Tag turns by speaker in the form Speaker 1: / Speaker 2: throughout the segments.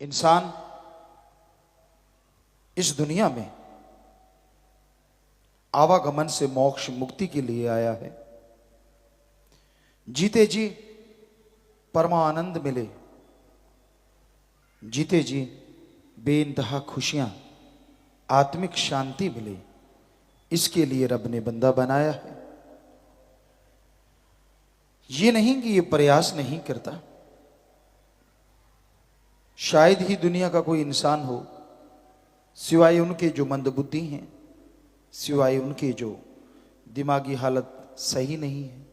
Speaker 1: इंसान इस दुनिया में आवागमन से मोक्ष मुक्ति के लिए आया है। जीते जी परमानंद मिले, जीते जी बेइंतहा खुशियां, आत्मिक शांति मिले, इसके लिए रब ने बंदा बनाया है। ये नहीं कि ये प्रयास नहीं करता। शायद ही दुनिया का कोई इंसान हो सिवाय उनके जो मंदबुद्धि हैं, सिवाय उनके जो दिमागी हालत सही नहीं है।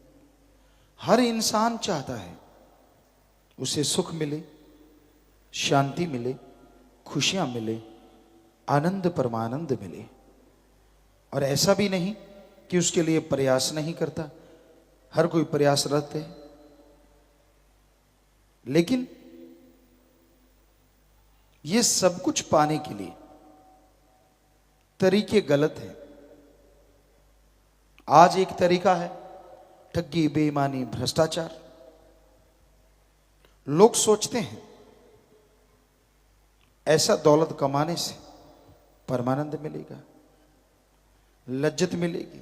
Speaker 1: हर इंसान चाहता है उसे सुख मिले, शांति मिले, खुशियां मिले, आनंद परमानंद मिले। और ऐसा भी नहीं कि उसके लिए प्रयास नहीं करता, हर कोई प्रयासरत है। लेकिन ये सब कुछ पाने के लिए तरीके गलत हैं। आज एक तरीका है ठगी, बेईमानी, भ्रष्टाचार। लोग सोचते हैं ऐसा दौलत कमाने से परमानंद मिलेगा, लज्जत मिलेगी,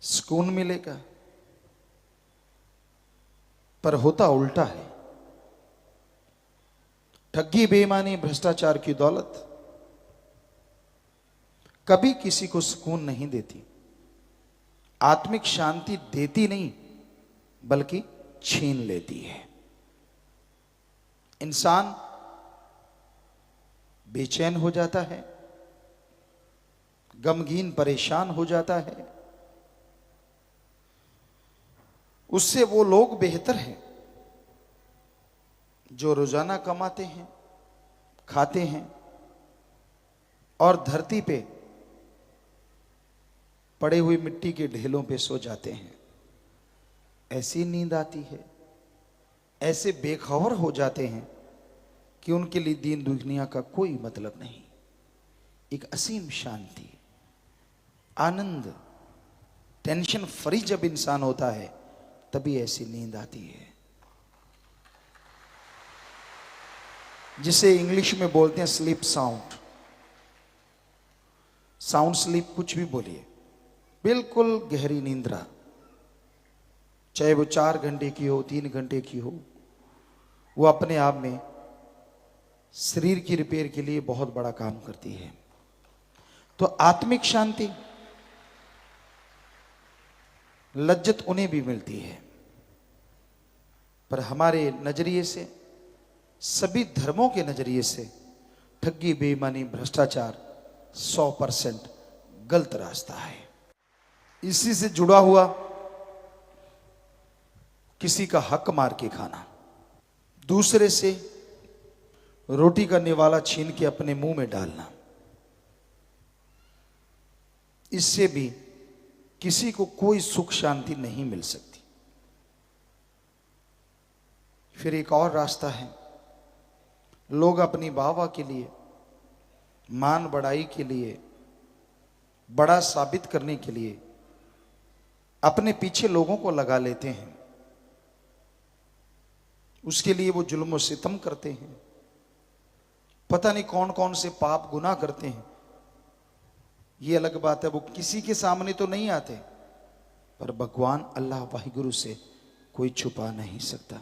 Speaker 1: सुकून मिलेगा, पर होता उल्टा है। ठगी, बेईमानी, भ्रष्टाचार की दौलत कभी किसी को सुकून नहीं देती, आत्मिक शांति देती नहीं बल्कि छीन लेती है। इंसान बेचैन हो जाता है, गमगीन परेशान हो जाता है। उससे वो लोग बेहतर हैं जो रोजाना कमाते हैं, खाते हैं और धरती पे पड़े हुए मिट्टी के ढेलों पे सो जाते हैं। ऐसी नींद आती है, ऐसे बेखबर हो जाते हैं कि उनके लिए दीन दुनिया का कोई मतलब नहीं। एक असीम शांति, आनंद, टेंशन फ्री जब इंसान होता है तभी ऐसी नींद आती है, जिसे इंग्लिश में बोलते हैं स्लीप साउंड। साउंड स्लीप कुछ भी बोलिए, बिल्कुल गहरी नींद्रा, चाहे वो 4 घंटे की हो, 3 घंटे की हो, वो अपने आप में शरीर की रिपेयर के लिए बहुत बड़ा काम करती है। तो आत्मिक शांति, लज्जत उन्हें भी मिलती है, पर हमारे नजरिए से, सभी धर्मों के नजरिए से ठगी, बेईमानी, भ्रष्टाचार 100% गलत रास्ता है। इसी से जुड़ा हुआ किसी का हक मार के खाना, दूसरे से रोटी का निवाला छीन के अपने मुंह में डालना, इससे भी किसी को कोई सुख शांति नहीं मिल सकती। फिर एक और रास्ता है, लोग अपनी वाहवाही के लिए, मान बढ़ाई के लिए, बड़ा साबित करने के लिए अपने पीछे लोगों को लगा लेते हैं। उसके लिए वो जुल्म और सितम करते हैं, पता नहीं कौन कौन से पाप गुनाह करते हैं। ये अलग बात है, वो किसी के सामने तो नहीं आते, पर भगवान अल्लाह वाहिगुरु से कोई छुपा नहीं सकता।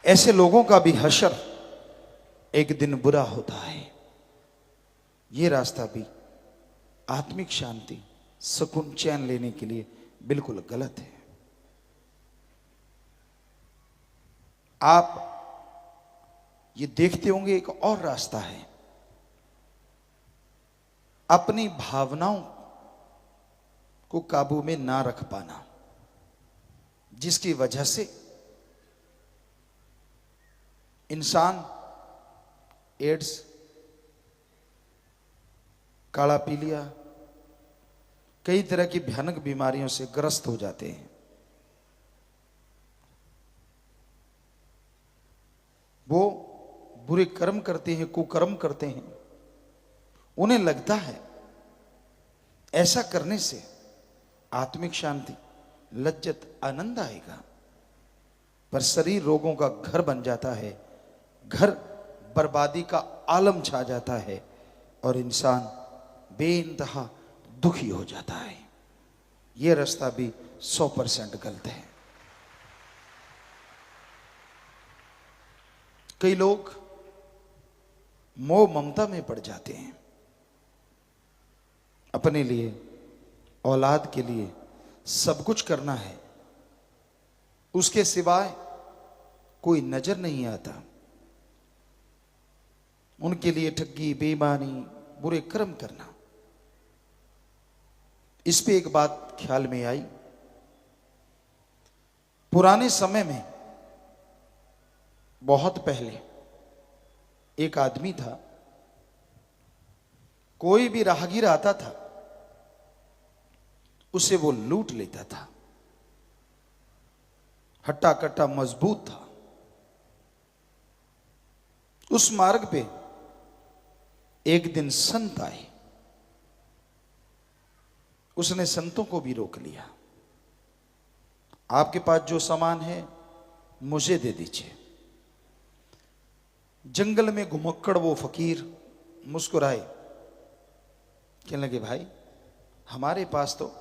Speaker 1: ऐसे लोगों का भी हशर एक दिन बुरा होता है। ये रास्ता भी आत्मिक शांति, सुकून, चैन लेने के लिए बिल्कुल गलत है। आप ये देखते होंगे एक और रास्ता है, अपनी भावनाओं को काबू में ना रख पाना, जिसकी वजह से इंसान एड्स, काला पीलिया, कई तरह की भयानक बीमारियों से ग्रस्त हो जाते हैं। वो बुरे कर्म करते हैं, कुकर्म करते हैं। उन्हें लगता है ऐसा करने से आत्मिक शांति, लज्जत, आनंद आएगा। पर शरीर रोगों का घर बन जाता है, घर बर्बादी का आलम छा जाता है और इंसान बेइंतहा दुखी हो जाता है। यह रास्ता भी 100% गलत है। कई लोग मोह ममता में पड़ जाते हैं, अपने लिए, औलाद के लिए सब कुछ करना है, उसके सिवाय कोई नजर नहीं आता। उनके लिए ठगी, बेईमानी, बुरे कर्म करना। इस पे एक बात ख्याल में आई। पुराने समय में, बहुत पहले, एक आदमी था, कोई भी राहगीर आता था उसे वो लूट लेता था। हट्टा कट्टा मजबूत था। उस मार्ग पे एक दिन संत आए, उसने संतों को भी रोक लिया। आपके पास जो सामान है मुझे दे दीजिए। जंगल में घुमक्कड़ वो फकीर मुस्कुराए, कहने लगे भाई हमारे पास तो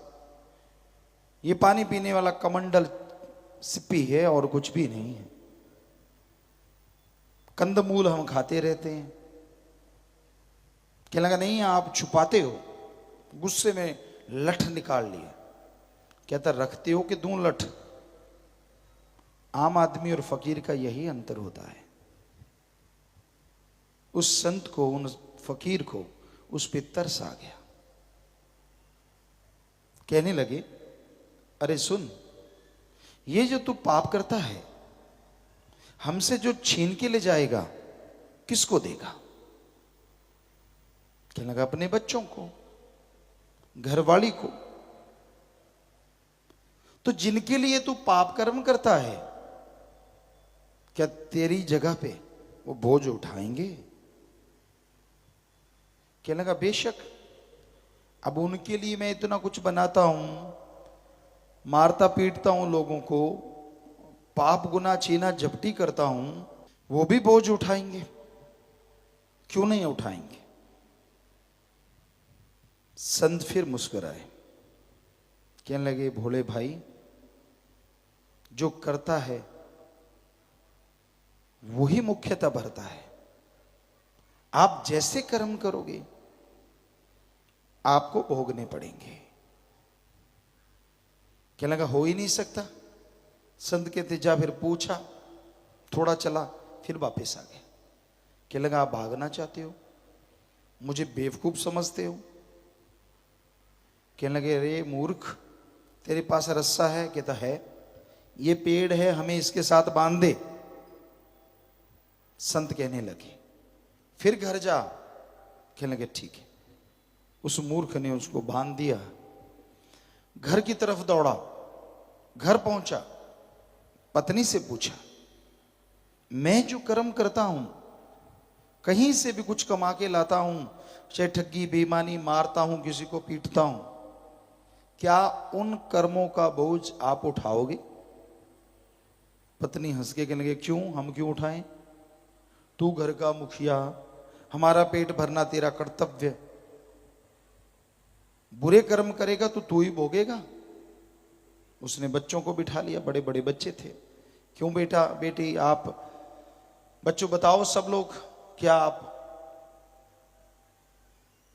Speaker 1: ये पानी पीने वाला कमंडल सिप्पी है और कुछ भी नहीं है। कंदमूल हम खाते रहते हैं। कहने लगा नहीं आप छुपाते हो। गुस्से में लठ निकाल लिया। कहता रखते हो कि दूं लठ? आम आदमी और फकीर का यही अंतर होता है। उस संत को, उन फकीर को उस पे तरस आ गया। कहने लगे अरे सुन, ये जो तू पाप करता है, हमसे जो छीन के ले जाएगा किसको देगा? कहने लगा अपने बच्चों को, घरवाली को। तो जिनके लिए तू पाप कर्म करता है, क्या तेरी जगह पे वो बोझ उठाएंगे? कहने लगा बेशक। अब उनके लिए मैं इतना कुछ बनाता हूं, मारता पीटता हूं लोगों को, पाप गुना छीना झपटी करता हूं, वो भी बोझ उठाएंगे, क्यों नहीं उठाएंगे? संत फिर मुस्कुराए। कहने लगे भोले भाई, जो करता है वही मुख्यतः भरता है। आप जैसे कर्म करोगे आपको भोगने पड़ेंगे। कहने लगा हो ही नहीं सकता। संत कहते जा, फिर पूछा, थोड़ा चला, फिर वापस आ गए। कहने लगा आप भागना चाहते हो, मुझे बेवकूफ समझते हो? कहने लगे अरे मूर्ख, तेरे पास रस्सा है? कहता है। ये पेड़ है, हमें इसके साथ बांध दे। संत कहने लगे फिर घर जा। कहने लगे ठीक है। उस मूर्ख ने उसको बांध दिया, घर की तरफ दौड़ा। घर पहुंचा, पत्नी से पूछा मैं जो कर्म करता हूं, कहीं से भी कुछ कमा के लाता हूं, चाहे ठगी बेईमानी, मारता हूं, किसी को पीटता हूं, क्या उन कर्मों का बोझ आप उठाओगे? पत्नी हंस के कहने लगे क्यों, हम क्यों उठाएं? तू घर का मुखिया, हमारा पेट भरना तेरा कर्तव्य। बुरे कर्म करेगा तो तू ही भोगेगा। उसने बच्चों को बिठा लिया, बड़े बड़े बच्चे थे। क्यों बेटा बेटी, आप बच्चों बताओ सब लोग, क्या आप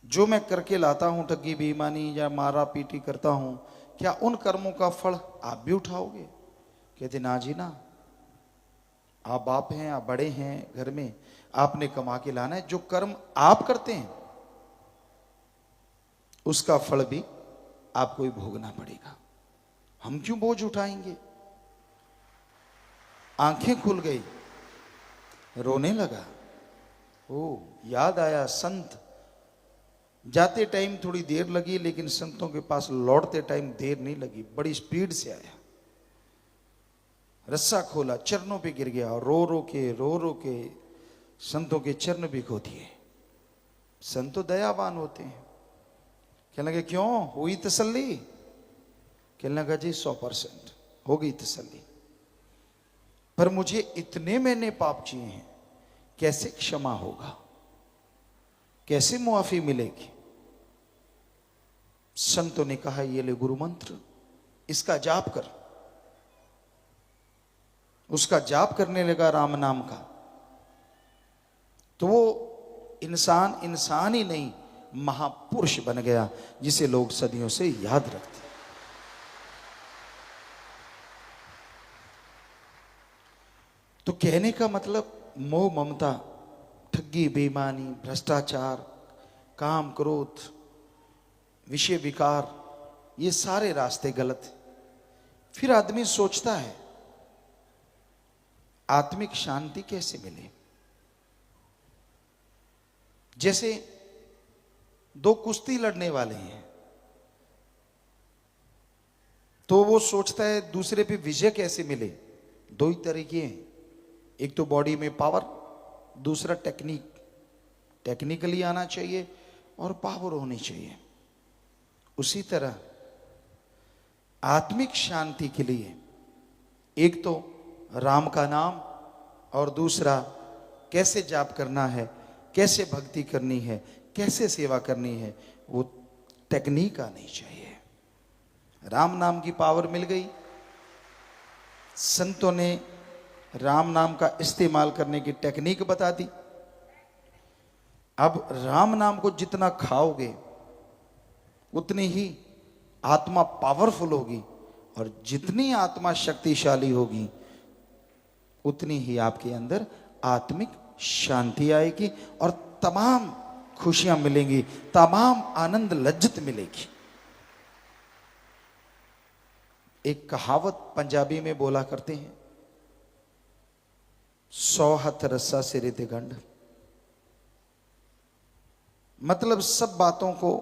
Speaker 1: जो मैं करके लाता हूं, ठगी बेईमानी या मारा पीटी करता हूं, क्या उन कर्मों का फल आप भी उठाओगे? कहते ना जी ना, आप बाप हैं, आप बड़े हैं घर में, आपने कमा के लाना है। जो कर्म आप करते हैं उसका फल भी आपको ही भोगना पड़ेगा। हम क्यों बोझ उठाएंगे? आंखें खुल गई, रोने लगा। ओ याद आया, संत जाते टाइम थोड़ी देर लगी, लेकिन संतों के पास लौटते टाइम देर नहीं लगी, बड़ी स्पीड से आया। रस्सा खोला, चरणों पे गिर गया, रो रो के संतों के चरण भी खो दिए। संत तो दयावान होते हैं। कहने लगे क्यों, हुई तसल्ली? कहने लगा जी 100% हो गई तसल्ली। पर मुझे इतने मैंने पाप किए हैं, कैसे क्षमा होगा, कैसे मुआफी मिलेगी? संतों ने कहा, ये ले गुरु मंत्र, इसका जाप कर। उसका जाप करने लगा राम नाम का, तो वो इंसान इंसान ही नहीं, महापुरुष बन गया, जिसे लोग सदियों से याद रखते। तो कहने का मतलब, मोह ममता, ठगी बेईमानी, भ्रष्टाचार, काम क्रोध, विषय विकार, ये सारे रास्ते गलत हैं। फिर आदमी सोचता है आत्मिक शांति कैसे मिले। जैसे दो कुश्ती लड़ने वाले हैं, तो वो सोचता है दूसरे पे विजय कैसे मिले। दो ही तरीके हैं, एक तो बॉडी में पावर, दूसरा टेक्निक। टेक्निकली आना चाहिए और पावर होनी चाहिए। उसी तरह आत्मिक शांति के लिए एक तो राम का नाम, और दूसरा कैसे जाप करना है, कैसे भक्ति करनी है, कैसे सेवा करनी है, वो टेक्निक आनी चाहिए। राम नाम की पावर मिल गई। संतों ने राम नाम का इस्तेमाल करने की टेक्निक बता दी। अब राम नाम को जितना खाओगे उतनी ही आत्मा पावरफुल होगी, और जितनी आत्मा शक्तिशाली होगी उतनी ही आपके अंदर आत्मिक शांति आएगी, और तमाम खुशियां मिलेंगी, तमाम आनंद लज्जत मिलेगी। एक कहावत पंजाबी में बोला करते हैं, 100 हथ रस्सा सिरे ते गंढ। मतलब सब बातों को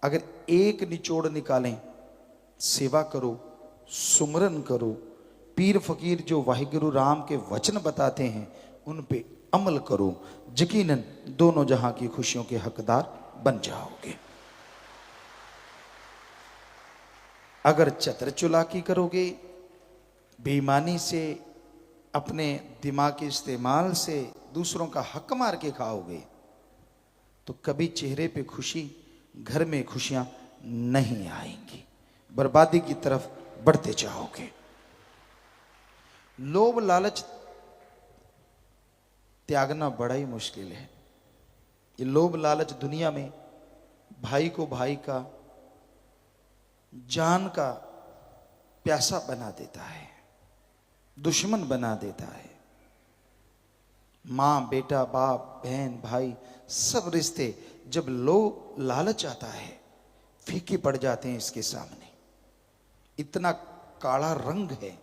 Speaker 1: अगर एक निचोड़ निकालें, सेवा करो, सुमरन करो, पीर फकीर जो वाहिगुरु राम के वचन बताते हैं उन पे अमल करो, यकीनन दोनों जहां की खुशियों के हकदार बन जाओगे। अगर चतर चुलाकी करोगे, बेईमानी से, अपने दिमाग के इस्तेमाल से दूसरों का हक मार के खाओगे, तो कभी चेहरे पे खुशी, घर में खुशियां नहीं आएंगी, बर्बादी की तरफ बढ़ते जाओगे। लोभ लालच त्यागना बड़ा ही मुश्किल है। ये लोभ लालच दुनिया में भाई को भाई का, जान का प्यासा बना देता है, दुश्मन बना देता है। मां बेटा, बाप बहन भाई, सब रिश्ते जब लोभ लालच आता है फीके पड़ जाते हैं इसके सामने। इतना काला रंग है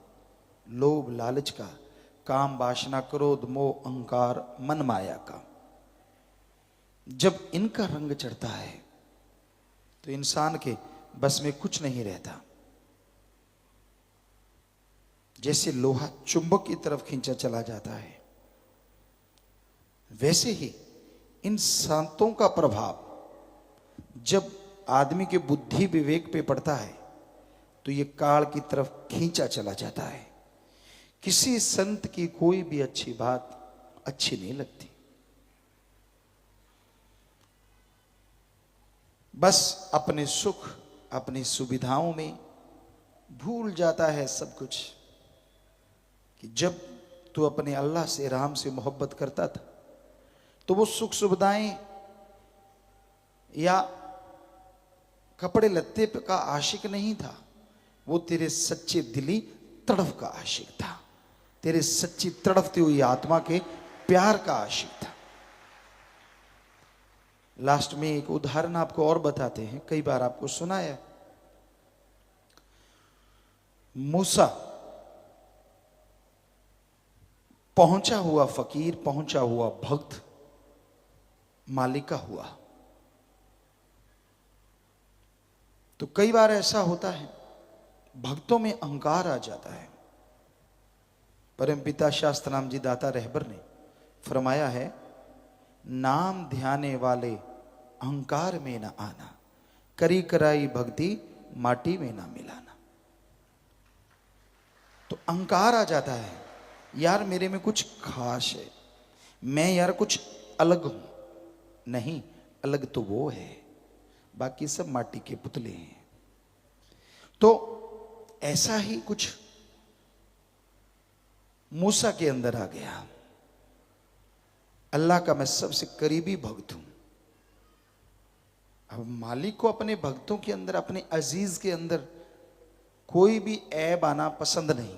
Speaker 1: लोभ लालच का, काम वासना क्रोध मोह अहंकार मन माया का। जब इनका रंग चढ़ता है तो इंसान के बस में कुछ नहीं रहता। जैसे लोहा चुंबक की तरफ खींचा चला जाता है, वैसे ही इन संतों का प्रभाव जब आदमी के बुद्धि विवेक पे पड़ता है तो ये काल की तरफ खींचा चला जाता है। किसी संत की कोई भी अच्छी बात अच्छी नहीं लगती। बस अपने सुख, अपनी सुविधाओं में भूल जाता है सब कुछ। कि जब तू अपने अल्लाह से, राम से मोहब्बत करता था तो वो सुख सुविधाएं या कपड़े लत्ते का आशिक नहीं था, वो तेरे सच्चे दिली तड़फ का आशिक था, तेरे सच्ची तड़फती हुई आत्मा के प्यार का आशिक था। लास्ट में एक उदाहरण आपको और बताते हैं, कई बार आपको सुनाया। मूसा पहुंचा हुआ फकीर, पहुंचा हुआ भक्त, मालिका हुआ। तो कई बार ऐसा होता है भक्तों में अहंकार आ जाता है। परमपिता शास्त्रनाम जी दाता रहबर ने फरमाया है, नाम ध्याने वाले अहंकार में न आना, करी कराई भक्ति माटी में ना मिलाना। तो अहंकार आ जाता है यार मेरे में कुछ खास है, मैं यार कुछ अलग हूं। नहीं, अलग तो वो है, बाकी सब माटी के पुतले हैं। तो ऐसा ही कुछ मूसा के अंदर आ गया। अल्लाह का मैं सबसे करीबी भक्त हूं। अब मालिक को अपने भक्तों के अंदर, अपने अजीज के अंदर कोई भी ऐब आना पसंद नहीं।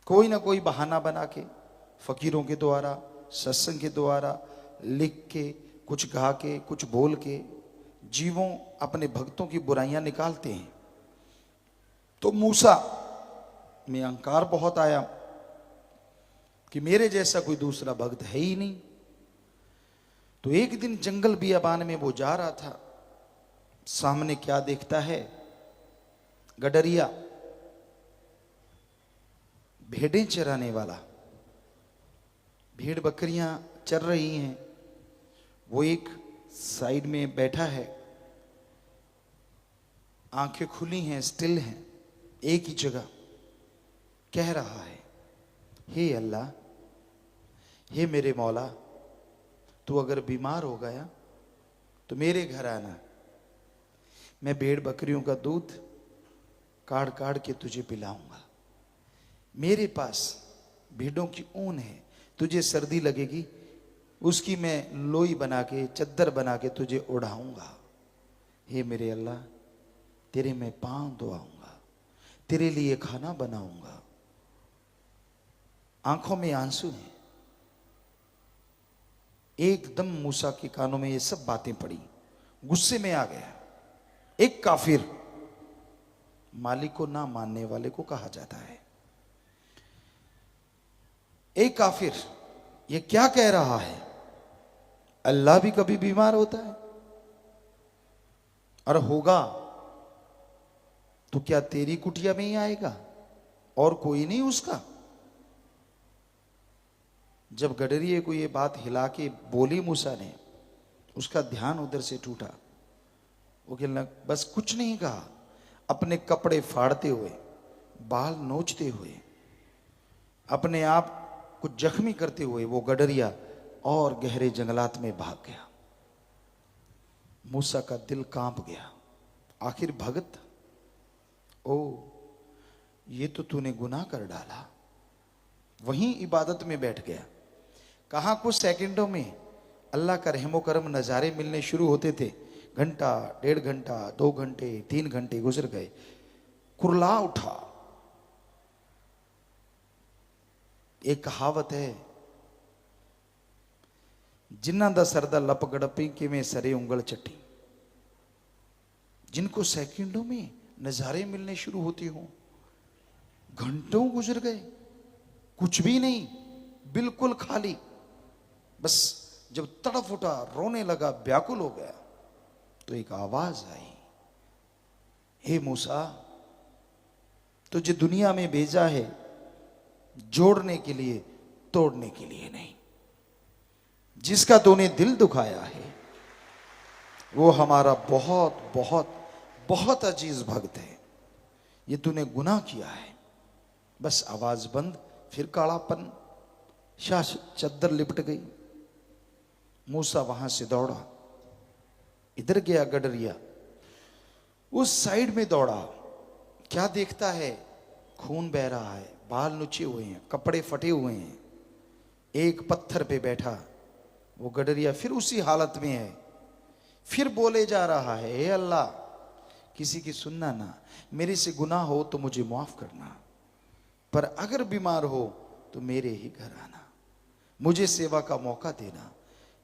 Speaker 1: कोई ना कोई बहाना बना के, फकीरों के द्वारा, सत्संग के द्वारा, लिख के, कुछ गा के, कुछ बोल के, जीवों अपने भक्तों की बुराइयां निकालते हैं। तो मूसा में अहंकार बहुत आया कि मेरे जैसा कोई दूसरा भक्त है ही नहीं। तो एक दिन जंगल बियाबान में वो जा रहा था, सामने क्या देखता है? गडरिया, भेड़ें चराने वाला। भेड़ बकरियां चर रही हैं, वो एक साइड में बैठा है, आंखें खुली हैं, स्टिल हैं, एक ही जगह कह रहा है, हे अल्लाह, हे मेरे मौला, तू अगर बीमार हो गया तो मेरे घर आना, मैं भेड़ बकरियों का दूध काढ़ काढ़ के तुझे पिलाऊंगा। मेरे पास भेड़ों की ऊन है, तुझे सर्दी लगेगी, उसकी मैं लोई बना के, चद्दर बना के तुझे ओढ़ाऊंगा। हे मेरे अल्लाह, तेरे मैं पांव धोआऊंगा, तेरे लिए खाना बनाऊंगा। आंखों में आंसू हैं। एकदम मूसा के कानों में ये सब बातें पड़ी, गुस्से में आ गया। एक काफिर, मालिक को ना मानने वाले को कहा जाता है। एक काफिर ये क्या कह रहा है? अल्लाह भी कभी बीमार होता है? और होगा तो क्या तेरी कुटिया में ही आएगा और कोई नहीं उसका? जब गडरिये को ये बात हिला के बोली मूसा ने, उसका ध्यान उधर से टूटा। वो कहने लगा, बस कुछ नहीं कहा, अपने कपड़े फाड़ते हुए, बाल नोचते हुए, अपने आप को जख्मी करते हुए वो गडरिया और गहरे जंगलात में भाग गया। मूसा का दिल कांप गया। आखिर भगत, ओ ये तो तूने गुनाह कर डाला। वहीं इबादत में बैठ गया। कहां कुछ सेकंडों में अल्लाह का रहमो करम नजारे मिलने शुरू होते थे। घंटा, 1.5 घंटा, 2 घंटे, 3 घंटे गुजर गए। कुरला उठा। एक कहावत है, जिन्ना दा सरदा लप गड़पी किवें सरे उंगल चट्टी। जिनको सेकंडों में नजारे मिलने शुरू होते हो, घंटों गुजर गए, कुछ भी नहीं, बिल्कुल खाली। बस जब तड़फ उठा, रोने लगा, व्याकुल हो गया, तो एक आवाज आई, हे मूसा, तुझे दुनिया में भेजा है जोड़ने के लिए, तोड़ने के लिए नहीं। जिसका तूने दिल दुखाया है वो हमारा बहुत बहुत बहुत अजीज भक्त है। ये तूने गुनाह किया है। बस आवाज बंद, फिर कालापन, शाश चद्दर लिपट गई। मूसा वहां से दौड़ा, इधर गया गडरिया, उस साइड में दौड़ा। क्या देखता है? खून बह रहा है, बाल नुचे हुए हैं, कपड़े फटे हुए हैं। एक पत्थर पे बैठा वो गडरिया फिर उसी हालत में है। फिर बोले जा रहा है, हे अल्लाह, किसी की सुनना ना, मेरे से गुनाह हो तो मुझे माफ करना, पर अगर बीमार हो तो मेरे ही घर आना, मुझे सेवा का मौका देना।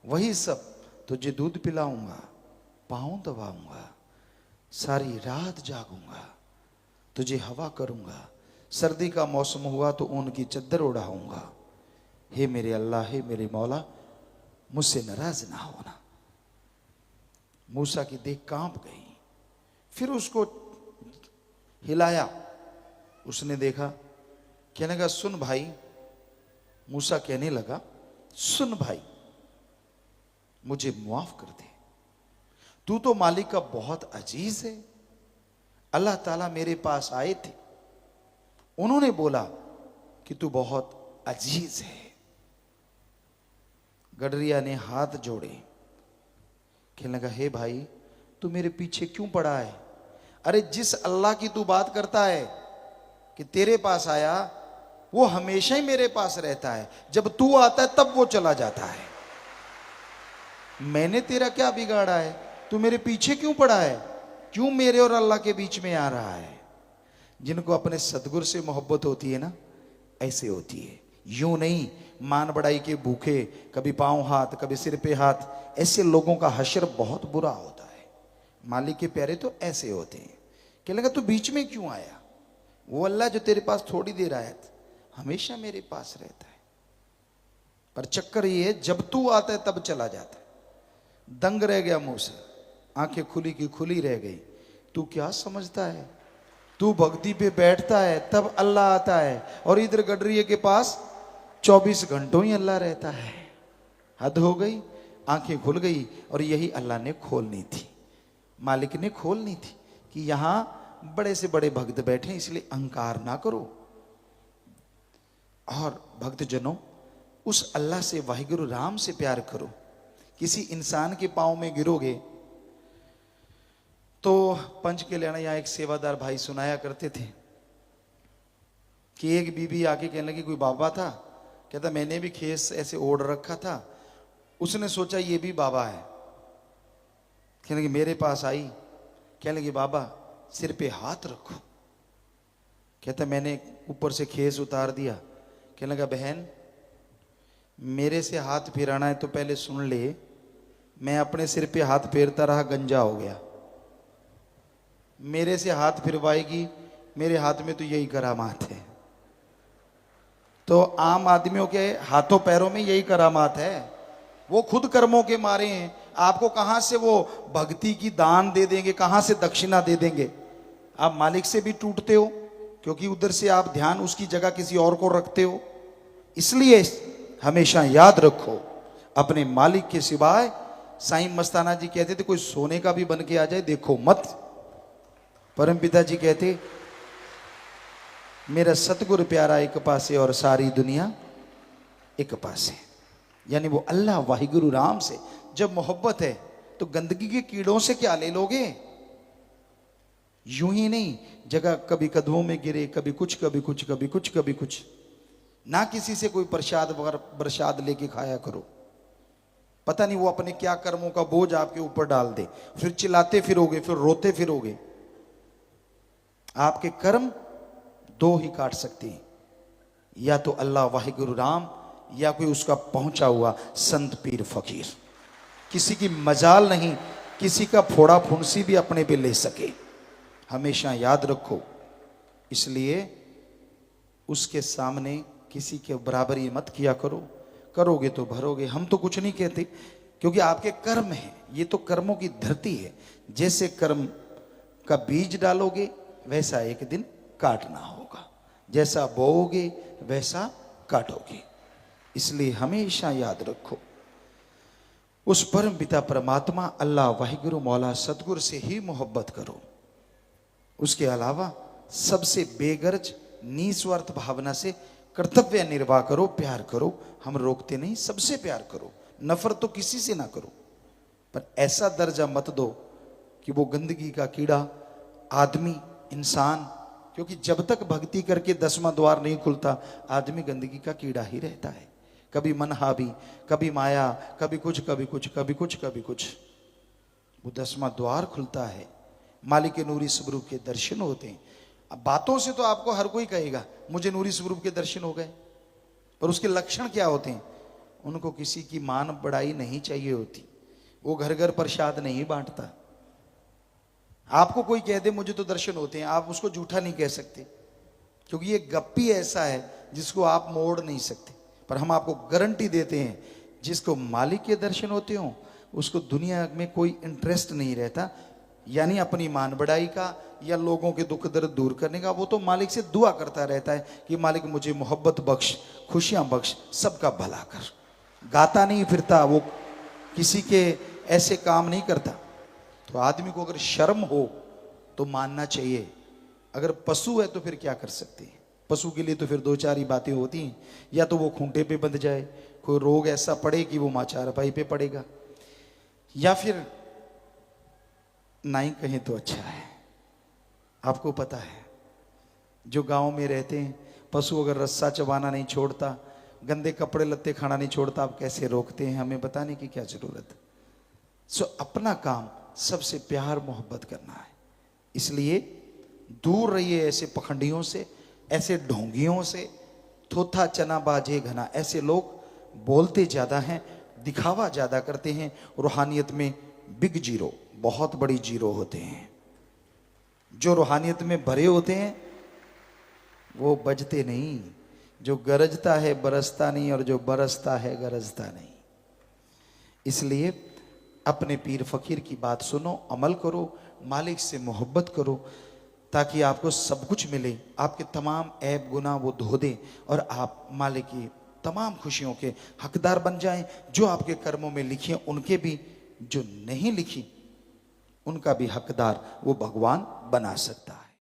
Speaker 1: वही सब, तुझे दूध पिलाऊंगा, पाँव दबाऊंगा, सारी रात जागूंगा, तुझे हवा करूंगा, सर्दी का मौसम हुआ तो ऊन की चद्दर उड़ाऊंगा। हे मेरे अल्लाह, हे मेरे मौला, मुझसे नाराज ना होना। मूसा की देह कांप गई। फिर उसको हिलाया, उसने देखा, कहने लगा, सुन भाई। मूसा कहने लगा, सुन भाई, मुझे माफ कर दे, तू तो मालिक का बहुत अजीज है। अल्लाह ताला मेरे पास आए थे, उन्होंने बोला कि तू बहुत अजीज है। गडरिया ने हाथ जोड़े, कहने लगा, हे भाई तू मेरे पीछे क्यों पड़ा है? अरे जिस अल्लाह की तू बात करता है कि तेरे पास आया, वो हमेशा ही मेरे पास रहता है। जब तू आता है तब वो चला जाता है। मैंने तेरा क्या बिगाड़ा है? तू मेरे पीछे क्यों पड़ा है? क्यों मेरे और अल्लाह के बीच में आ रहा है? जिनको अपने सतगुरु से मोहब्बत होती है ना, ऐसे होती है। यूं नहीं मान बड़ाई के भूखे, कभी पांव हाथ कभी सिर पे हाथ, ऐसे लोगों का हश्र बहुत बुरा होता है। मालिक के प्यारे तो ऐसे होते हैं। कहने लगा, तू बीच में क्यों आया? वो अल्लाह जो तेरे पास थोड़ी देर आया था, हमेशा मेरे पास रहता है। पर चक्कर ये है, जब तू आता है तब चला जाता है। दंग रह गया मुंह से, आंखें खुली की खुली रह गई। तू क्या समझता है? तू भक्ति पे बैठता है तब अल्लाह आता है, और इधर गडरिये के पास 24 घंटों ही अल्लाह रहता है। हद हो गई। आंखें खुल गई, और यही अल्लाह ने खोलनी थी, मालिक ने खोलनी थी कि यहां बड़े से बड़े भक्त बैठे, इसलिए अहंकार ना करो। और भक्तजनों, उस अल्लाह से, वाहिगुरु राम से प्यार करो। किसी इंसान के पांव में गिरोगे तो पंच कल्याण यहां एक सेवादार भाई सुनाया करते थे कि एक बीबी आके कहने लगी, कोई बाबा था, कहता मैंने भी खेस ऐसे ओढ़ रखा था, उसने सोचा ये भी बाबा है। कहने लगी मेरे पास आई, कहने लगी बाबा सिर पे हाथ रखो। कहता मैंने ऊपर से खेस उतार दिया। कहने लगा बहन मेरे से हाथ फिराना है तो पहले सुन ले, मैं अपने सिर पे हाथ फेरता रहा, गंजा हो गया। मेरे से हाथ फिरवाएगी, मेरे हाथ में तो यही करामात है। तो आम आदमियों के हाथों पैरों में यही करामात है, वो खुद कर्मों के मारे हैं। आपको कहां से वो भक्ति की दान दे देंगे, कहां से दक्षिणा दे देंगे? आप मालिक से भी टूटते हो, क्योंकि उधर से आप ध्यान उसकी जगह किसी और को रखते हो। इसलिए हमेशा याद रखो, अपने मालिक के सिवाय, साईं मस्ताना जी कहते थे, कोई सोने का भी बन के आ जाए देखो मत। परम पिता जी कहते, मेरा सतगुरु प्यारा एक पासे और सारी दुनिया एक पासे। यानी वो अल्लाह वाहिगुरु राम से जब मोहब्बत है तो गंदगी के कीड़ों से क्या ले लोगे? यूं ही नहीं, जगह कभी कदमों में गिरे, कभी कुछ कभी कुछ, कभी कुछ कभी कुछ। ना किसी से कोई प्रसाद लेके खाया करो, पता नहीं वो अपने क्या कर्मों का बोझ आपके ऊपर डाल दे, फिर चिल्लाते फिरोगे, फिर रोते फिरोगे। आपके कर्म दो ही काट सकते हैं, या तो अल्लाह वाहिगुरु राम, या कोई उसका पहुंचा हुआ संत पीर फकीर। किसी की मजाल नहीं, किसी का फोड़ा फुंसी भी अपने पे ले सके, हमेशा याद रखो। इसलिए उसके सामने किसी के बराबरी मत किया करो, करोगे तो भरोगे। हम तो कुछ नहीं कहते, क्योंकि आपके कर्म है, ये तो कर्मों की धरती है। जैसे कर्म का बीज डालोगे वैसा एक दिन काटना होगा, जैसा बोओगे वैसा काटोगे। इसलिए हमेशा याद रखो, उस परम पिता परमात्मा अल्लाह वाहिगुरु मौला सतगुरु से ही मोहब्बत करो। उसके अलावा सबसे बेगर्ज निस्वार्थ भावना से कर्तव्य निर्वाह करो, प्यार करो। हम रोकते नहीं, सबसे प्यार करो, नफरत तो किसी से ना करो, पर ऐसा दर्जा मत दो कि वो गंदगी का कीड़ा आदमी, इंसान, क्योंकि जब तक भक्ति करके 10वां द्वार नहीं खुलता, आदमी गंदगी का कीड़ा ही रहता है। कभी मन हावी, कभी माया, कभी कुछ कभी कुछ, कभी कुछ कभी कुछ। वो 10वां द्वार खुलता है, मालिक के नूरी स्वरूप के दर्शन होते हैं। अब बातों से तो आपको हर कोई कहेगा मुझे नूरी स्वरूप के दर्शन हो गए, पर उसके लक्षण क्या होते हैं? उनको किसी की मान बढ़ाई नहीं चाहिए होती, वो घर घर प्रसाद नहीं बांटता। आपको कोई कह दे मुझे तो दर्शन होते हैं, आप उसको झूठा नहीं कह सकते, क्योंकि ये गप्पी ऐसा है जिसको आप मोड़ नहीं सकते। पर हम आपको गारंटी देते हैं, जिसको मालिक के दर्शन होते हो उसको दुनिया में कोई इंटरेस्ट नहीं रहता, यानी अपनी मान बढ़ाई का या लोगों के दुख दर्द दूर करने का। वो तो मालिक से दुआ करता रहता है कि मालिक मुझे मोहब्बत बख्श, खुशियां बख्श, सबका भला कर। गाता नहीं फिरता, वो किसी के ऐसे काम नहीं करता। तो आदमी को अगर शर्म हो तो मानना चाहिए, अगर पशु है तो फिर क्या कर सकते हैं? पशु के लिए तो फिर दो चार ही बातें होती हैं, या तो वो खूंटे पे बंध जाए, कोई रोग ऐसा पड़े कि वो माँ चारपाई पे पड़ेगा, या फिर नहीं कहें तो अच्छा है। आपको पता है जो गांव में रहते हैं, पशु अगर रस्सा चबाना नहीं छोड़ता, गंदे कपड़े लत्ते खाना नहीं छोड़ता, आप कैसे रोकते हैं? हमें बताने की क्या जरूरत। सो अपना काम सबसे प्यार मोहब्बत करना है। इसलिए दूर रहिए ऐसे पखंडियों से, ऐसे ढोंगियों से, थोथा चना बाजे घना। ऐसे लोग बोलते ज्यादा हैं, दिखावा ज्यादा करते हैं। रूहानियत में बिग जीरो, बहुत बड़ी जीरो होते हैं। जो रूहानियत में भरे होते हैं वो बजते नहीं। जो गरजता है बरसता नहीं, और जो बरसता है गरजता नहीं। इसलिए अपने पीर फकीर की बात सुनो, अमल करो, मालिक से मोहब्बत करो, ताकि आपको सब कुछ मिले। आपके तमाम ऐब गुनाह वो धो दे और आप मालिक की तमाम खुशियों के हकदार बन जाएं। जो आपके कर्मों में लिखी हैं उनके भी, जो नहीं लिखी उनका भी हकदार वो भगवान बना सकता है।